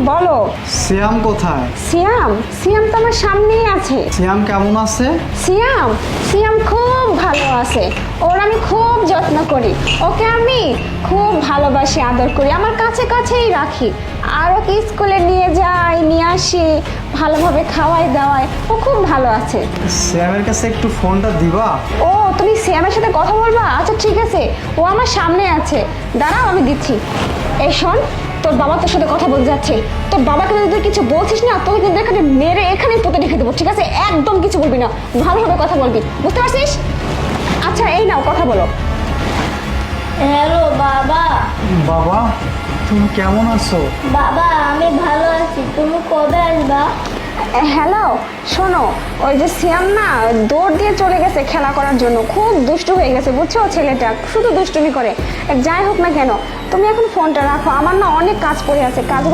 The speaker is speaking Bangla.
বলো। সিয়াম কোথায়? সিয়াম সিয়াম তো আমার সামনেই আছে। সিয়াম কেমন আছে? সিয়াম সিয়াম খুব ভালো আছে। ওর আমি খুব যত্ন করি, ওকে আমি খুব ভালোবাসি, আদর করি, আমার কাছে কাছেই রাখি। আর ওকে স্কুলে নিয়ে যাই, নিয়ে আসি, ভালোভাবে খাওয়াই দাওয়াই, ও খুব ভালো আছে। সিয়ামের কাছে একটু ফোনটা দিবা? ও তুমি সিয়ামের সাথে কথা বলবা? আচ্ছা ঠিক আছে, ও আমার সামনে আছে, দাঁড়াও আমি দিচ্ছি। এই শোন, তোর বাবা তোর সাথে কথা বলতে যাচ্ছে। তোর বাবাকে যদি তুই কিছু বলছিস না, তোকে কিন্তু এখানে মেরে এখানেই পুঁতে রেখে দেবো, ঠিক আছে? একদম কিছু বলবি না, ভালোভাবে কথা বলবি, বুঝতে পারছিস? আচ্ছা এই নাও, কথা বলো। হ্যালো বাবা। বাবা, তুমি কেমন আছো? বাবা আমি ভালো আছি, তুমি কবে আসবা? হ্যালো, শোনো, ওই যে সিয়াম না দৌড় দিয়ে চলে গেছে খেলা করার জন্য, খুব দুষ্টু হয়ে গেছে, বুঝছো? ছেলেটা শুধু দুষ্টুমি করে। যাই হোক না কেন, তুমি এখন ফোনটা রাখো, আমার না অনেক কাজ পড়ে আছে, কাজগুলো